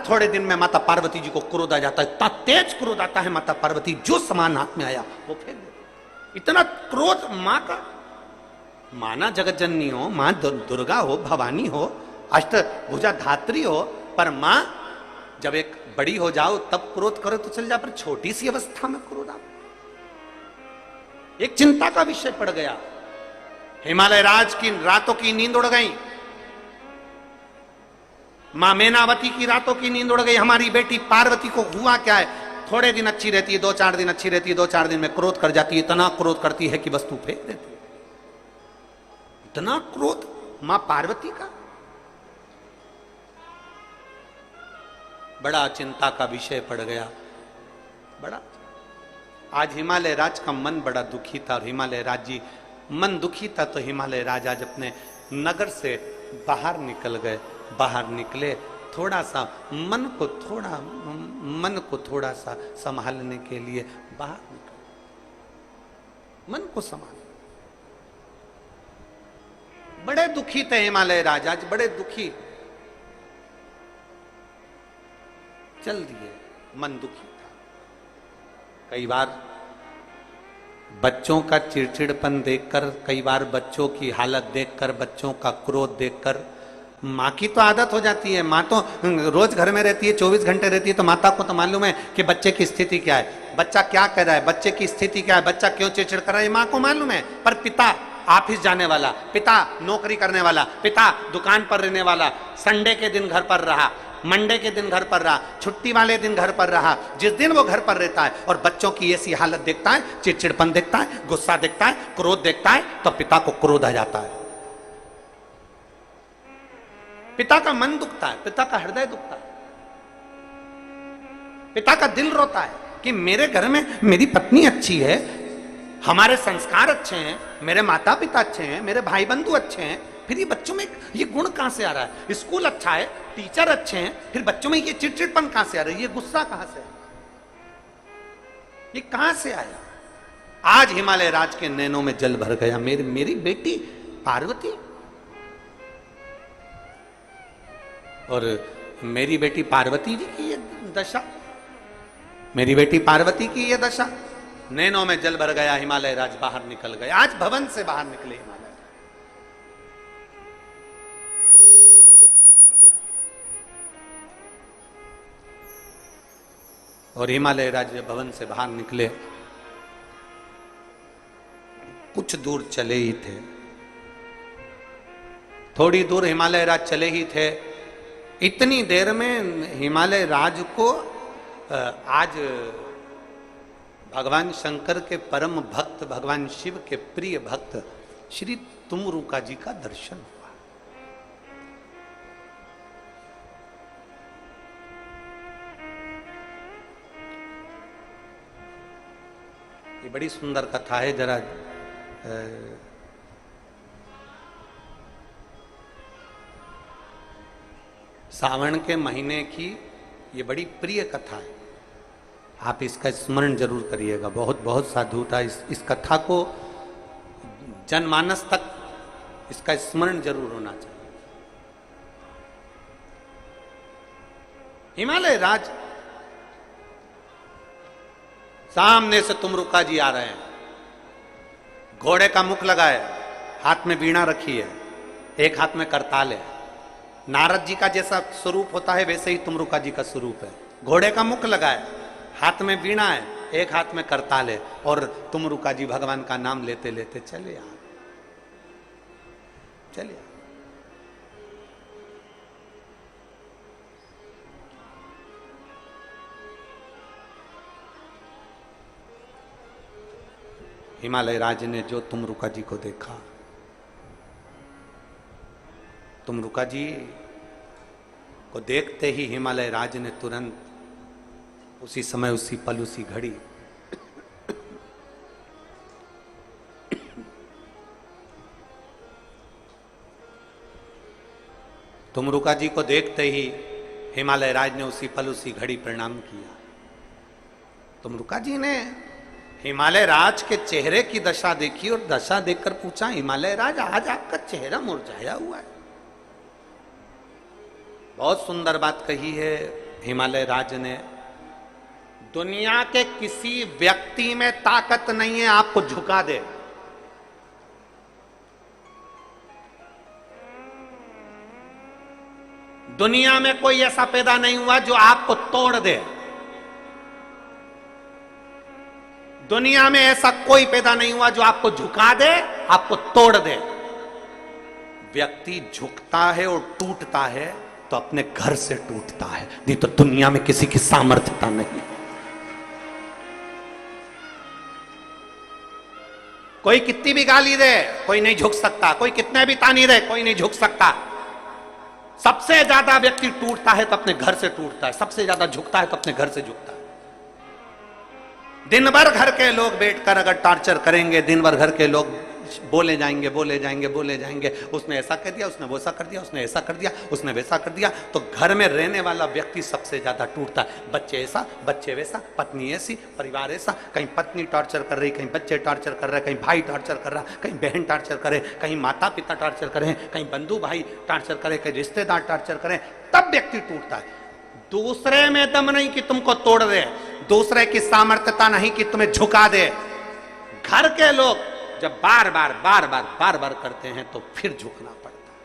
थोड़े दिन में माता पार्वती जी को क्रोध आ जाता है, इतना तेज क्रोध आता है माता पार्वती, जो सामान हाथ में आया वो फेंक देती। इतना क्रोध मां का। माना जगत जननी हो, मां दुर्गा हो, भवानी हो, अष्टभुजा धात्री हो, पर मां जब एक बड़ी हो जाओ तब क्रोध करो तो चल जा, पर छोटी सी अवस्था में क्रोध आ, एक चिंता का विषय पड़ गया। हिमालय राज की रातों की नींद उड़ गई, मां मैनावती की रातों की नींद उड़ गई। हमारी बेटी पार्वती को हुआ क्या है, थोड़े दिन अच्छी रहती है, 2-4 दिन अच्छी रहती है, 2-4 दिन में क्रोध कर जाती है, इतना क्रोध करती है कि वस्तु फेंक देती है। इतना क्रोध मां पार्वती का। बड़ा चिंता का विषय पड़ गया, बड़ा। आज हिमालय राज का मन बड़ा दुखी था, और हिमालय राज जी मन दुखी था तो हिमालय राज आज अपने नगर से बाहर निकल गए। बाहर निकले, थोड़ा सा मन को थोड़ा सा संभालने के लिए बाहर निकले, मन को संभाल। बड़े दुखी थे हिमालय राज, आज बड़े दुखी चल दिए, मन दुखी था। कई बार बच्चों का चिड़चिड़पन देखकर, कई बार बच्चों की हालत देखकर, बच्चों का क्रोध देखकर माँ की तो आदत हो जाती है। माँ तो रोज घर में रहती है, 24 घंटे रहती है, तो माता को तो मालूम है कि बच्चे की स्थिति क्या है, बच्चा क्या कर रहा है, बच्चे की स्थिति क्या है, बच्चा क्यों चिड़चिड़ कर रहा है, माँ को मालूम है। पर पिता ऑफिस जाने वाला, पिता नौकरी करने वाला, पिता दुकान पर रहने वाला, संडे के दिन घर पर रहा, मंडे के दिन घर पर रहा, छुट्टी वाले दिन घर पर रहा, जिस दिन वो घर पर रहता है और बच्चों की ऐसी हालत देखता है, चिड़चिड़पन देखता है, गुस्सा देखता है, क्रोध देखता है, तो पिता को क्रोध आ जाता है। पिता का मन दुखता है, पिता का हृदय दुखता है, पिता का दिल रोता है कि मेरे घर में मेरी पत्नी अच्छी है, हमारे संस्कार अच्छे हैं, मेरे माता पिता अच्छे हैं, मेरे भाई बंधु अच्छे हैं, फिर ये बच्चों में ये गुण कहां से आ रहा है, स्कूल अच्छा है, टीचर अच्छे हैं, फिर बच्चों में ये चिड़चिड़पन कहां से आ रहा है, ये गुस्सा कहां से, ये कहां से आया। आज हिमालय राज के नैनों में जल भर गया। मेरी बेटी पार्वती, और मेरी बेटी पार्वती जी की ये दशा, मेरी बेटी पार्वती की ये दशा। नैनों में जल भर गया, हिमालय राज बाहर निकल गए। आज भवन से बाहर निकले हिमालय, और हिमालय राज भवन से बाहर निकले, कुछ दूर चले ही थे, थोड़ी दूर हिमालय राज चले ही थे, इतनी देर में हिमालय राज को आज भगवान शंकर के परम भक्त, भगवान शिव के प्रिय भक्त श्री तुमरुका जी का दर्शन हुआ। ये बड़ी सुंदर कथा है, जरा सावन के महीने की ये बड़ी प्रिय कथा है, आप इसका स्मरण जरूर करिएगा। बहुत बहुत साधुता इस कथा को जनमानस तक इसका स्मरण जरूर होना चाहिए। हिमालय राज, सामने से तुमरुका जी आ रहे हैं, घोड़े का मुख लगा है, हाथ में वीणा रखी है, एक हाथ में करताल है। नारद जी का जैसा स्वरूप होता है वैसे ही तुमरुका जी का स्वरूप है। घोड़े का मुख लगा है, हाथ में वीणा है, एक हाथ में करताल है, और तुमरुका जी भगवान का नाम लेते लेते चले आ चले। हिमालय राज ने जो तुमरुका जी को देखा, तुमरुका जी को देखते ही हिमालय राज ने तुरंत उसी समय, उसी पल, उसी घड़ी तुमरुका जी को देखते ही हिमालय राज ने उसी पल, उसी घड़ी प्रणाम किया। तुमरुका जी ने हिमालय राज के चेहरे की दशा देखी और दशा देखकर पूछा, हिमालय राज आज आपका चेहरा मुरझाया हुआ है। बहुत सुंदर बात कही है हिमालय राज ने, दुनिया के किसी व्यक्ति में ताकत नहीं है आपको झुका दे। दुनिया में कोई ऐसा पैदा नहीं हुआ जो आपको तोड़ दे। दुनिया में ऐसा कोई पैदा नहीं हुआ जो आपको झुका दे, आपको तोड़ दे। व्यक्ति झुकता है और टूटता है तो अपने घर से टूटता है, नहीं तो दुनिया में किसी की सामर्थ्यता नहीं। कोई कितनी भी गाली दे कोई नहीं झुक सकता, कोई कितने भी तानी दे कोई नहीं झुक सकता। सबसे ज्यादा व्यक्ति टूटता है तो अपने घर से टूटता है, सबसे ज्यादा झुकता है तो अपने घर से झुकता है। दिन भर घर के लोग बैठकर अगर टॉर्चर करेंगे, दिन भर घर के लोग बोले जाएंगे बोले जाएंगे बोले जाएंगे, उसने ऐसा कर दिया, उसने वैसा कर दिया, उसने ऐसा कर दिया, उसने वैसा कर दिया, तो घर में रहने वाला व्यक्ति सबसे ज्यादा टूटता है। बच्चे ऐसा, बच्चे वैसा, पत्नी ऐसी, परिवार ऐसा, कहीं पत्नी टॉर्चर कर रही, कहीं बच्चे टॉर्चर कर रहे, कहीं भाई टॉर्चर कर रहा, कहीं बहन टॉर्चर करे, कहीं माता पिता टॉर्चर करें, कहीं बंधु भाई टॉर्चर करे, कहीं रिश्तेदार टॉर्चर करें, तब व्यक्ति टूटता है। दूसरे में दम नहीं कि तुमको तोड़ दे, दूसरे की सामर्थ्यता नहीं कि तुम्हें झुका दे। घर के लोग जब बार बार करते हैं तो फिर झुकना पड़ता है।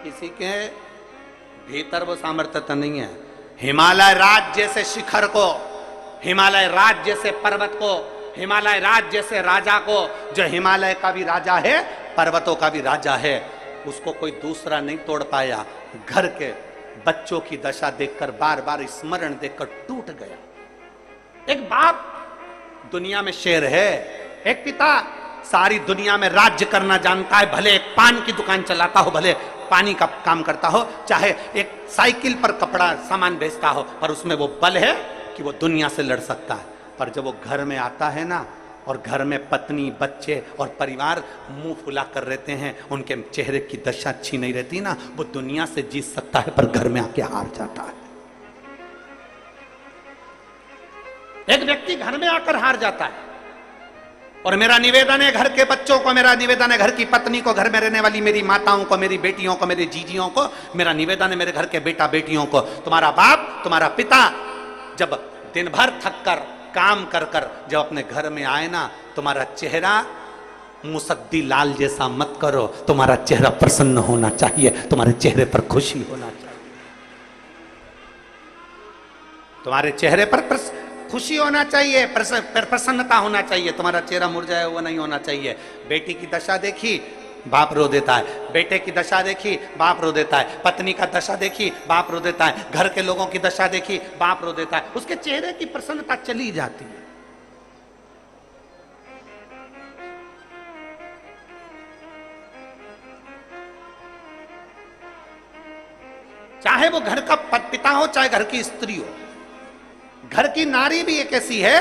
किसी के भीतर वो सामर्थ्यता नहीं है। हिमालय राज जैसे शिखर को, हिमालय राज जैसे पर्वत को, हिमालय राज जैसे राजा को, जो हिमालय का भी राजा है पर्वतों का भी राजा है, उसको कोई दूसरा नहीं तोड़ पाया। घर के बच्चों की दशा देखकर, बार बार स्मरण देखकर टूट गया। एक बाप दुनिया में शेर है, एक पिता सारी दुनिया में राज्य करना जानता है, भले एक पान की दुकान चलाता हो, भले पानी का काम करता हो, चाहे एक साइकिल पर कपड़ा सामान बेचता हो, पर उसमें वो बल है कि वो दुनिया से लड़ सकता है। पर जब वो घर में आता है ना, और घर में पत्नी बच्चे और परिवार मुंह फुला कर रहते हैं, उनके चेहरे की दशा अच्छी नहीं रहती ना, वो दुनिया से जीत सकता है पर घर में आके हार जाता है। एक व्यक्ति घर में आकर हार जाता है। और मेरा निवेदन है घर के बच्चों को, मेरा निवेदन है घर की पत्नी को, घर में रहने वाली मेरी माताओं को, मेरी बेटियों को, मेरी जीजियों को, मेरा निवेदन है मेरे घर के बेटा बेटियों को, तुम्हारा बाप, तुम्हारा पिता जब दिन भर थक कर काम कर कर जब अपने घर में आए ना, तुम्हारा चेहरा मुसद्दी लाल जैसा मत करो, तुम्हारा चेहरा प्रसन्न होना चाहिए, तुम्हारे चेहरे पर खुशी होना चाहिए, तुम्हारे चेहरे पर खुशी होना चाहिए, प्रसन्नता होना चाहिए, तुम्हारा चेहरा मुरझाया हुआ नहीं होना चाहिए। बेटी की दशा देखी बाप रो देता है, बेटे की दशा देखी बाप रो देता है, पत्नी का दशा देखी बाप रो देता है, घर के लोगों की दशा देखी बाप रो देता है, उसके चेहरे की प्रसन्नता चली जाती है। चाहे वो घर का पिता हो, चाहे घर की स्त्री हो। घर की नारी भी एक ऐसी है,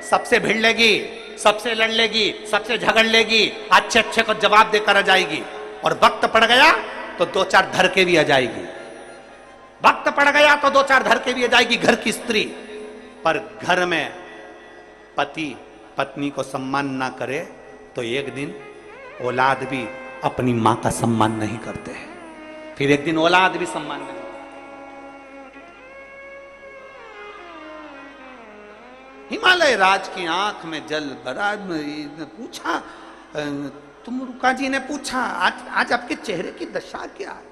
सबसे भिड़ लेगी, सबसे लड़ लेगी, सबसे झगड़ लेगी, अच्छे अच्छे को जवाब देकर आ जाएगी, और वक्त पड़ गया तो दो चार धर के भी आ जाएगी, वक्त पड़ गया तो दो चार धर के भी आ जाएगी घर की स्त्री। पर घर में पति पत्नी को सम्मान ना करे तो एक दिन औलाद भी अपनी मां का सम्मान नहीं करते, फिर एक दिन औलाद भी सम्मान नहीं। हिमालय राज की आंख में जल भरा। पूछा, तुम रुका जी ने पूछा, आज आपके चेहरे की दशा क्या है?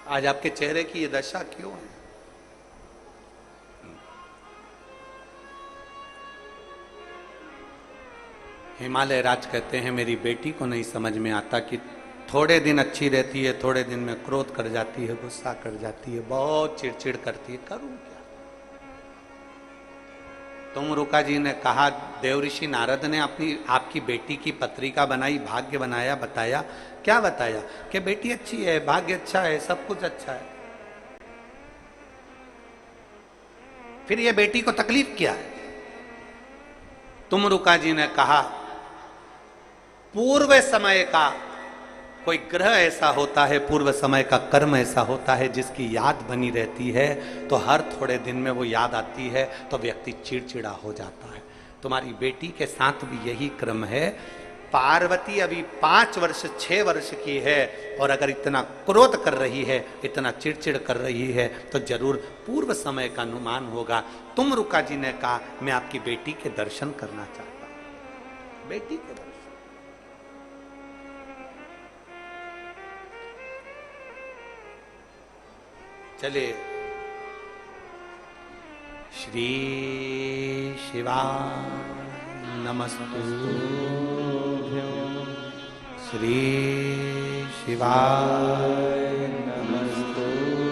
आज आपके चेहरे की ये दशा क्यों है? हिमालय राज कहते हैं मेरी बेटी को नहीं समझ में आता कि थोड़े दिन अच्छी रहती है, थोड़े दिन में क्रोध कर जाती है, गुस्सा कर जाती है, बहुत चिड़चिड़ करती है, करूं क्या? तुम रुका जी ने कहा, देवऋषि नारद ने अपनी आपकी बेटी की पत्रिका बनाई, भाग्य बनाया, बताया, क्या बताया? कि बेटी अच्छी है, भाग्य अच्छा है, सब कुछ अच्छा है। फिर ये बेटी को तकलीफ क्या है? तुम रुका जी ने कहा, पूर्व समय का कोई ग्रह ऐसा होता है, पूर्व समय का कर्म ऐसा होता है जिसकी याद बनी रहती है, तो हर थोड़े दिन में वो याद आती है, तो व्यक्ति चिड़चिड़ा हो जाता है। तुम्हारी बेटी के साथ भी यही क्रम है। पार्वती अभी 5 वर्ष 6 वर्ष की है और अगर इतना क्रोध कर रही है, इतना चिड़चिड़ कर रही है, तो जरूर पूर्व समय का अनुमान होगा। तुमरुका जी ने कहा मैं आपकी बेटी के दर्शन करना चाहता हूं। बेटी के दर्शन चले। श्री शिवा नमस्तुभ्यं, श्री शिवाय नमस्तुभ्यं,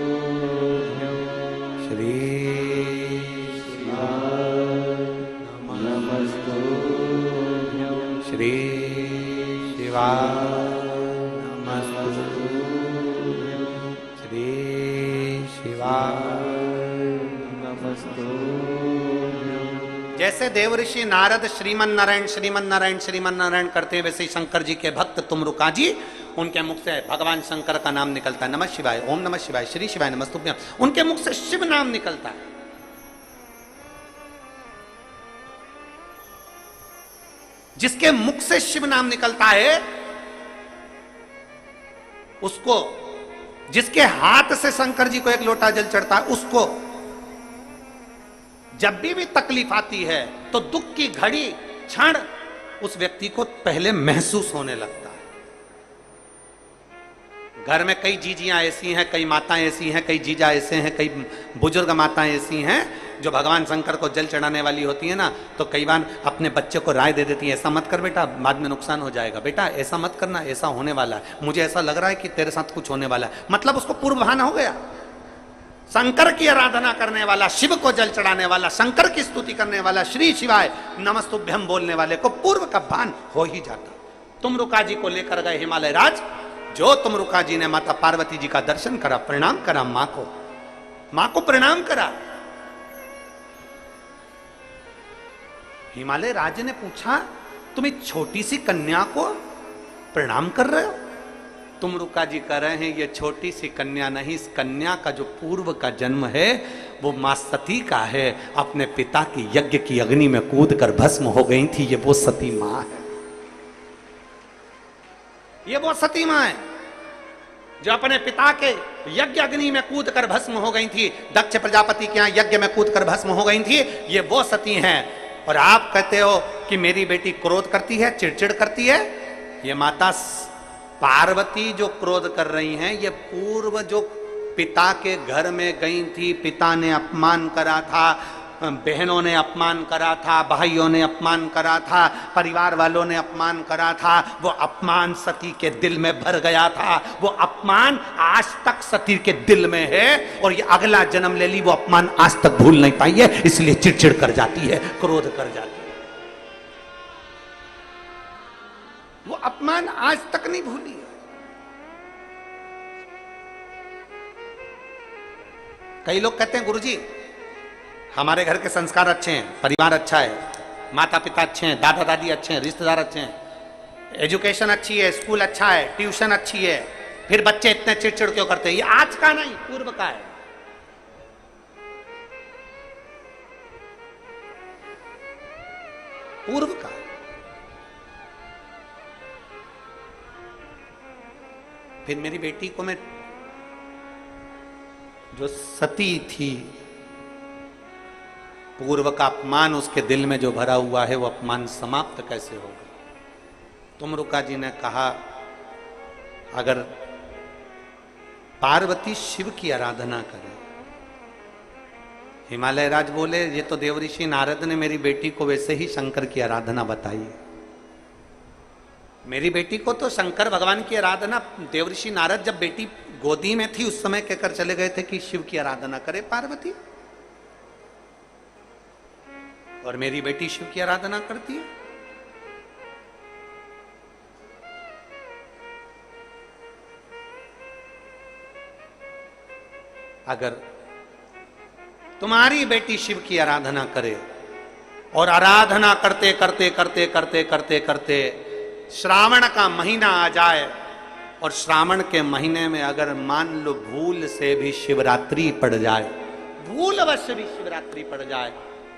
श्री शिवाय नमस्तुभ्यं, श्री शिवाय नमस्तुभ्यं, श्री शिवाय नमस्तुभ्यं। जैसे देवऋषि नारद श्रीमन नारायण श्रीमन नारायण श्रीमन नारायण करते हैं, वैसे ही शंकर जी के भक्त तुमरुका जी, उनके मुख से भगवान शंकर का नाम निकलता है, नमः शिवाय, ओम नमः शिवाय, श्री शिवाय नमस्तुभ्यं। उनके मुख से शिव नाम निकलता है। जिसके मुख से शिव नाम निकलता है उसको, जिसके हाथ से शंकर जी को एक लोटा जल चढ़ता है, उसको जब भी तकलीफ आती है तो दुख की घड़ी क्षण उस व्यक्ति को पहले महसूस होने लगता है। घर में कई जीजियां ऐसी हैं, कई माताएं ऐसी हैं, कई जीजा ऐसे हैं, कई बुजुर्ग माताएं ऐसी हैं जो भगवान शंकर को जल चढ़ाने वाली होती है ना, तो कई बार अपने बच्चे को राय दे देती है, ऐसा मत कर बेटा, बाद में नुकसान हो जाएगा, बेटा ऐसा मत करना, ऐसा होने वाला है, मुझे ऐसा लग रहा है कि तेरे साथ कुछ होने वाला है। मतलब उसको पूर्व भान हो गया। शंकर की आराधना करने वाला, शिव को जल चढ़ाने वाला, शंकर की स्तुति करने वाला, श्री शिवाय नमस्तुभ्यं बोलने वाले को पूर्व का भान हो ही जाता। तुमरुका जी को लेकर गए हिमालय राज। जो तुमरुका जी ने माता पार्वती जी का दर्शन करा, प्रणाम करा मां को प्रणाम करा। हिमालय राज ने पूछा तुम एक छोटी सी कन्या को प्रणाम कर रहे हो? तुमरुका जी कह रहे हैं ये छोटी सी कन्या नहीं, इस कन्या का जो पूर्व का जन्म है वो मां सती का है। अपने पिता की यज्ञ की अग्नि में कूद कर भस्म हो गई थी, ये वो सती मां है। ये वो सती मां है जो अपने पिता के यज्ञ अग्नि में कूद कर भस्म हो गई थी, दक्ष प्रजापति के यहां यज्ञ में कूद कर भस्म हो गई थी। ये वो सती हैं। और आप कहते हो कि मेरी बेटी क्रोध करती है, चिड़चिड़ करती है। ये माता पार्वती जो क्रोध कर रही हैं, ये पूर्व जो पिता के घर में गई थी, पिता ने अपमान करा था, बहनों ने अपमान करा था, भाइयों ने अपमान करा था, परिवार वालों ने अपमान करा था, वो अपमान सती के दिल में भर गया था। वो अपमान आज तक सती के दिल में है और ये अगला जन्म ले ली, वो अपमान आज तक भूल नहीं पाई है, इसलिए चिड़चिड़ कर जाती है, क्रोध कर जाती है। वो अपमान आज तक नहीं भूली है। कई लोग कहते हैं गुरुजी हमारे घर के संस्कार अच्छे हैं, परिवार अच्छा है, माता पिता अच्छे हैं, दादा दादी अच्छे हैं, रिश्तेदार अच्छे हैं, एजुकेशन अच्छी है, स्कूल अच्छा है, ट्यूशन अच्छी है, फिर बच्चे इतने चिड़चिड़ क्यों करते हैं? ये आज का नहीं, पूर्व का है। पूर्व का। फिर मेरी बेटी को मैं, जो सती थी, पूर्व का अपमान उसके दिल में जो भरा हुआ है, वो अपमान समाप्त कैसे होगा? तुमरुका जी ने कहा अगर पार्वती शिव की आराधना करे। हिमालय राज बोले ये तो देवऋषि नारद ने मेरी बेटी को वैसे ही शंकर की आराधना बताई है। मेरी बेटी को तो शंकर भगवान की आराधना, देवऋषि नारद जब बेटी गोदी में थी उस समय कहकर चले गए थे कि शिव की आराधना करे पार्वती, और मेरी बेटी शिव की आराधना करती है। अगर तुम्हारी बेटी शिव की आराधना करे और आराधना करते करते करते करते करते करते श्रावण का महीना आ जाए और श्रावण के महीने में अगर मान लो भूल से भी शिवरात्रि पड़ जाए, भूलवश भी शिवरात्रि पड़ जाए,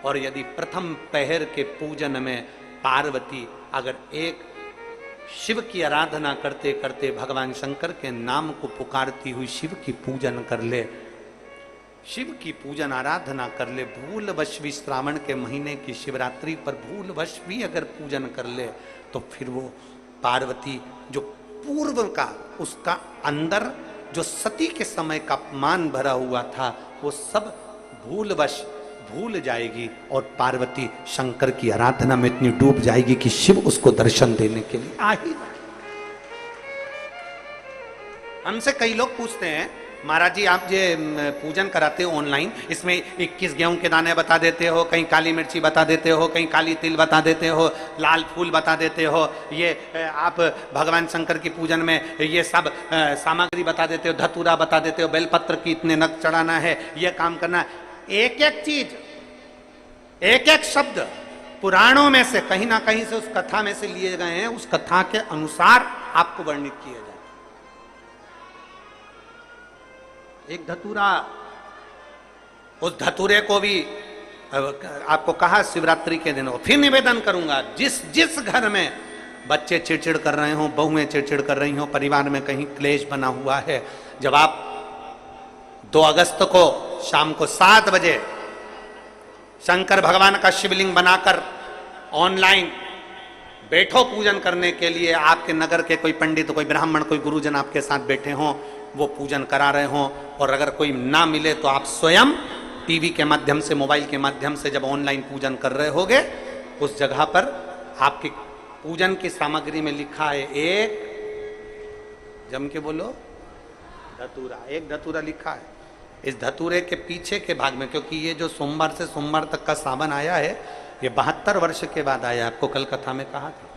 और यदि प्रथम पहर के पूजन में पार्वती अगर एक शिव की आराधना करते करते भगवान शंकर के नाम को पुकारती हुई शिव की पूजन कर ले, शिव की पूजन आराधना कर ले। भूलवश भी श्रावण के महीने की शिवरात्रि पर भूलवश भी अगर पूजन कर ले तो फिर वो पार्वती जो पूर्व का उसका अंदर जो सती के समय का अपमान भरा हुआ था वो सब भूलवश भूल जाएगी और पार्वती शंकर की आराधना में इतनी डूब जाएगी कि शिव उसको दर्शन देने के लिए आ ही। हमसे कई लोग पूछते हैं महाराज जी आप ये पूजन कराते हो ऑनलाइन, इसमें 21 गेहूं के दाने बता देते हो, कहीं काली मिर्ची बता देते हो, कहीं काली तिल बता देते हो, लाल फूल बता देते हो, ये आप भगवान शंकर की पूजन में ये सब सामग्री बता देते हो, धतूरा बता देते हो, बेलपत्र की इतने नग चढ़ाना है, ये काम करना है। एक एक चीज, एक एक शब्द पुराणों में से कहीं ना कहीं से उस कथा में से लिए गए हैं, उस कथा के अनुसार आपको वर्णित किया जाए। एक धतूरा, उस धतूरे को भी आपको कहा शिवरात्रि के दिन, फिर निवेदन करूंगा जिस जिस घर में बच्चे चिड़चिड़ कर रहे हो, बहुएं चिड़चिड़ कर रही हो, परिवार में कहीं क्लेश बना हुआ है, जब आप 2 अगस्त को शाम को 7 बजे शंकर भगवान का शिवलिंग बनाकर ऑनलाइन बैठो पूजन करने के लिए, आपके नगर के कोई पंडित, कोई ब्राह्मण, कोई गुरुजन आपके साथ बैठे हों, वो पूजन करा रहे हों, और अगर कोई ना मिले तो आप स्वयं टीवी के माध्यम से, मोबाइल के माध्यम से जब ऑनलाइन पूजन कर रहे होगे, उस जगह पर आपकी पूजन की सामग्री में लिखा है एक, जम के बोलो, धतूरा, एक धतूरा लिखा है। इस धतूरे के पीछे के भाग में, क्योंकि ये जो सोमवार से सोमवार तक का सावन आया है ये 72 वर्ष के बाद आया, आपको कल कथा में कहा था।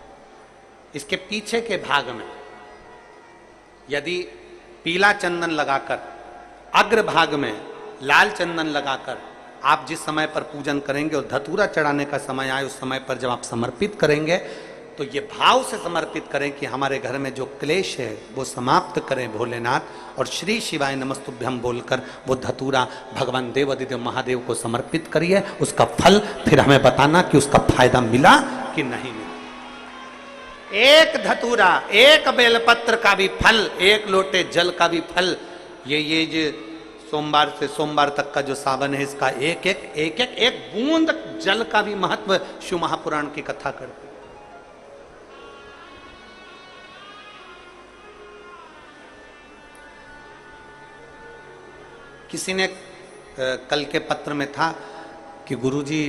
इसके पीछे के भाग में यदि पीला चंदन लगाकर, अग्रभाग में लाल चंदन लगाकर आप जिस समय पर पूजन करेंगे और धतूरा चढ़ाने का समय आए, उस समय पर जब आप समर्पित करेंगे तो ये भाव से समर्पित करें कि हमारे घर में जो क्लेश है वो समाप्त करें भोलेनाथ, और श्री शिवाय नमस्तुभ्यम बोलकर वो धतूरा भगवान देवादिदेव महादेव को समर्पित करिए। उसका फल फिर हमें बताना कि उसका फायदा मिला कि नहीं मिला। एक धतूरा, एक बेलपत्र का भी फल, एक लोटे जल का भी फल, ये जो सोमवार से सोमवार तक का जो सावन है, इसका एक बूंद जल का भी महत्व शिव महापुराण की कथा करते। किसी ने कल के पत्र में था कि गुरुजी